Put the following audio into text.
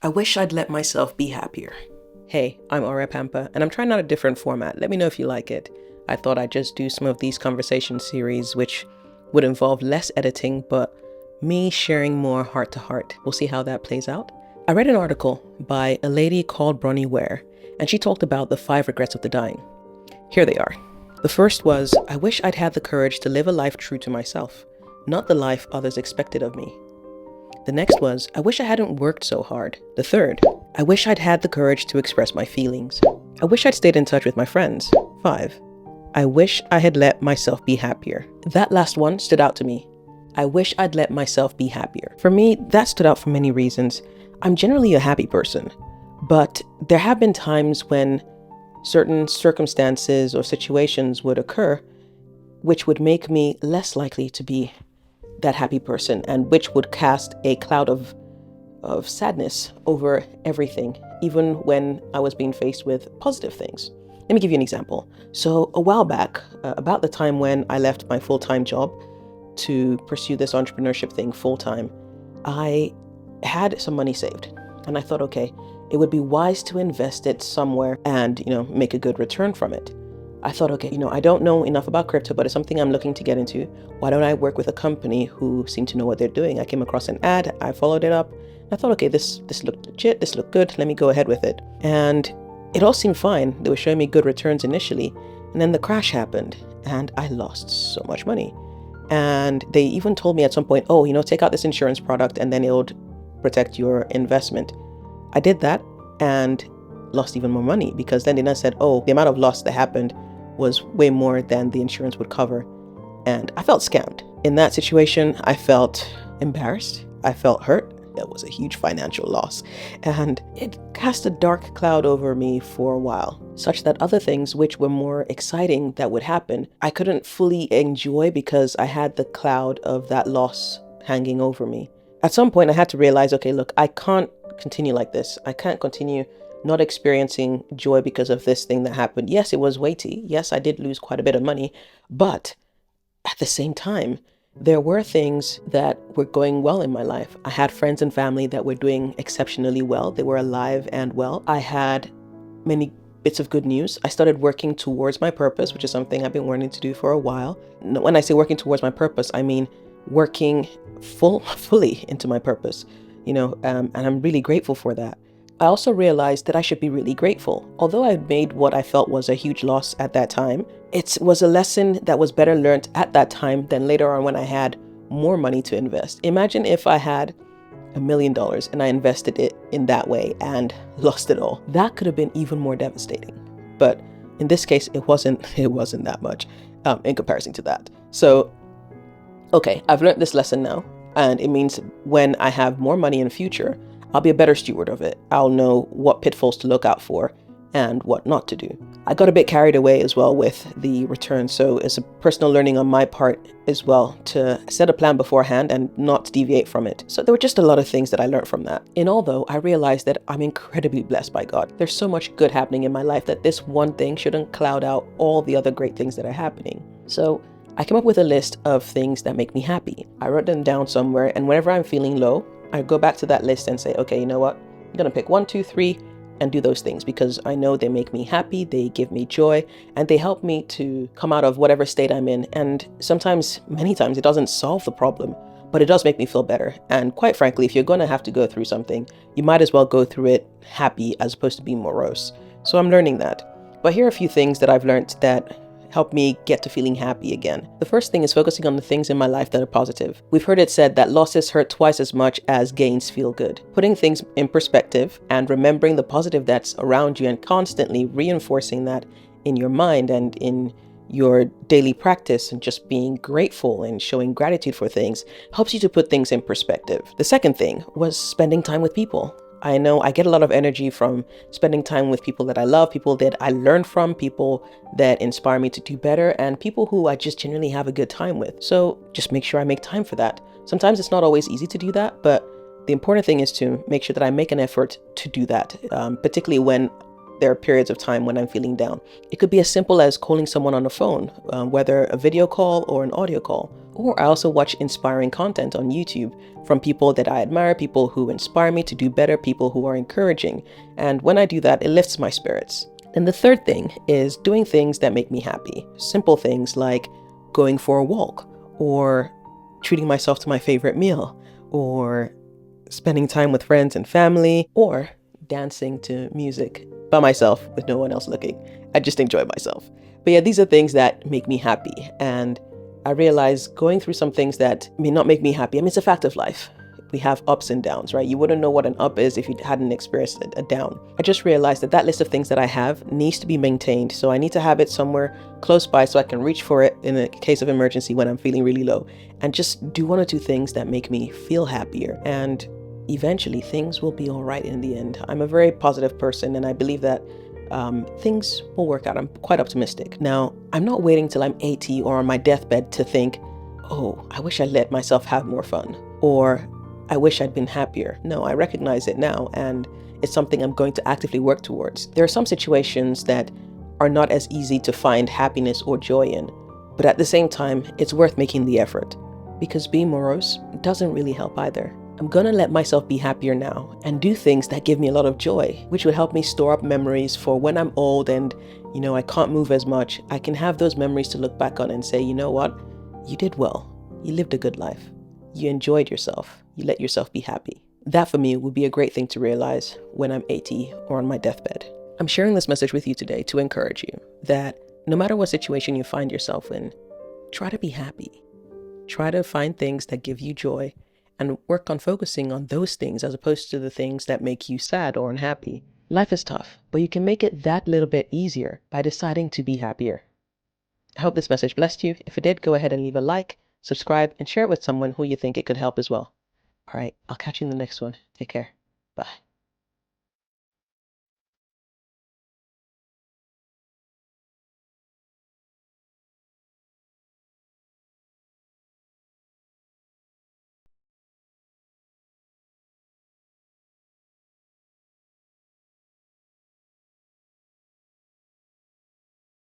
I wish I'd let myself be happier. Hey, I'm Aura Pampa, and I'm trying out a different format. Let me know if you like it. I thought I'd just do some of these conversation series, which would involve less editing, but me sharing more heart to heart. We'll see how that plays out. I read an article by a lady called Bronnie Ware, and she talked about the 5 regrets of the dying. Here they are. The first was, I wish I'd had the courage to live a life true to myself, not the life others expected of me. The next was, I wish I hadn't worked so hard. The third, I wish I'd had the courage to express my feelings. I wish I'd stayed in touch with my friends. 5, I wish I had let myself be happier. That last one stood out to me. I wish I'd let myself be happier. For me, that stood out for many reasons. I'm generally a happy person, but there have been times when certain circumstances or situations would occur which would make me less likely to be that happy person, and which would cast a cloud of sadness over everything, even when I was being faced with positive things. Let me give you an example. So a while back, about the time when I left my full-time job to pursue this entrepreneurship thing full-time, I had some money saved, and I thought, okay, it would be wise to invest it somewhere and, make a good return from it. I thought, okay, I don't know enough about crypto, but it's something I'm looking to get into. Why don't I work with a company who seem to know what they're doing? I came across an ad, I followed it up. I thought, okay, this looked legit, this looked good, let me go ahead with it. And it all seemed fine. They were showing me good returns initially. And then the crash happened and I lost so much money. And they even told me at some point, take out this insurance product and then it'll protect your investment. I did that and lost even more money, because then they said, the amount of loss that happened was way more than the insurance would cover. And I felt scammed. In that situation, I felt embarrassed. I felt hurt. That was a huge financial loss. And it cast a dark cloud over me for a while, such that other things which were more exciting that would happen, I couldn't fully enjoy because I had the cloud of that loss hanging over me. At some point, I had to realize, okay, look, I can't continue like this. I can't continue not experiencing joy because of this thing that happened. Yes, it was weighty. Yes, I did lose quite a bit of money, but at the same time, there were things that were going well in my life. I had friends and family that were doing exceptionally well. They were alive and well. I had many bits of good news. I started working towards my purpose, which is something I've been wanting to do for a while. When I say working towards my purpose, I mean working fully into my purpose, and I'm really grateful for that. I also realized that I should be really grateful. Although I made what I felt was a huge loss at that time, it was a lesson that was better learned at that time than later on when I had more money to invest. Imagine if I had $1 million and I invested it in that way and lost it all. That could have been even more devastating. But in this case, it wasn't that much in comparison to that. So, okay, I've learned this lesson now, and it means when I have more money in the future, I'll be a better steward of it. I'll know what pitfalls to look out for and what not to do. I got a bit carried away as well with the return, so it's a personal learning on my part as well to set a plan beforehand and not deviate from it. So there were just a lot of things that I learned from that. In all though, I realized that I'm incredibly blessed by God. There's so much good happening in my life that this one thing shouldn't cloud out all the other great things that are happening. So I came up with a list of things that make me happy. I wrote them down somewhere, and whenever I'm feeling low, I go back to that list and say, okay, you know what? I'm going to pick 1, 2, 3 and do those things because I know they make me happy, they give me joy, and they help me to come out of whatever state I'm in. And sometimes, many times, it doesn't solve the problem, but it does make me feel better. And quite frankly, if you're going to have to go through something, you might as well go through it happy as opposed to being morose. So I'm learning that. But here are a few things that I've learned that help me get to feeling happy again. The first thing is focusing on the things in my life that are positive. We've heard it said that losses hurt twice as much as gains feel good. Putting things in perspective and remembering the positive that's around you and constantly reinforcing that in your mind and in your daily practice and just being grateful and showing gratitude for things helps you to put things in perspective. The second thing was spending time with people. I know I get a lot of energy from spending time with people that I love, people that I learn from, people that inspire me to do better, and people who I just genuinely have a good time with. So just make sure I make time for that. Sometimes it's not always easy to do that, but the important thing is to make sure that I make an effort to do that, particularly when there are periods of time when I'm feeling down. It could be as simple as calling someone on the phone, whether a video call or an audio call, Or I also watch inspiring content on YouTube from people that I admire, people who inspire me to do better, people who are encouraging. And when I do that, it lifts my spirits. And the third thing is doing things that make me happy. Simple things like going for a walk, or treating myself to my favorite meal, or spending time with friends and family, or dancing to music by myself with no one else looking. I just enjoy myself. But yeah, these are things that make me happy. And I realize going through some things that may not make me happy, I mean, it's a fact of life. We have ups and downs, right? You wouldn't know what an up is if you hadn't experienced a down. I just realized that that list of things that I have needs to be maintained. So I need to have it somewhere close by so I can reach for it in a case of emergency when I'm feeling really low, and just do one or two things that make me feel happier. And eventually things will be all right in the end. I'm a very positive person, and I believe that things will work out. I'm quite optimistic. Now, I'm not waiting till I'm 80 or on my deathbed to think, oh, I wish I let myself have more fun, or I wish I'd been happier. No, I recognize it now, and it's something I'm going to actively work towards. There are some situations that are not as easy to find happiness or joy in, but at the same time, it's worth making the effort, because being morose doesn't really help either. I'm gonna let myself be happier now and do things that give me a lot of joy, which would help me store up memories for when I'm old and, I can't move as much. I can have those memories to look back on and say, you know what? You did well. You lived a good life. You enjoyed yourself. You let yourself be happy. That for me would be a great thing to realize when I'm 80 or on my deathbed. I'm sharing this message with you today to encourage you that no matter what situation you find yourself in, try to be happy. Try to find things that give you joy and work on focusing on those things as opposed to the things that make you sad or unhappy. Life is tough, but you can make it that little bit easier by deciding to be happier. I hope this message blessed you. If it did, go ahead and leave a like, subscribe, and share it with someone who you think it could help as well. All right, I'll catch you in the next one. Take care. Bye.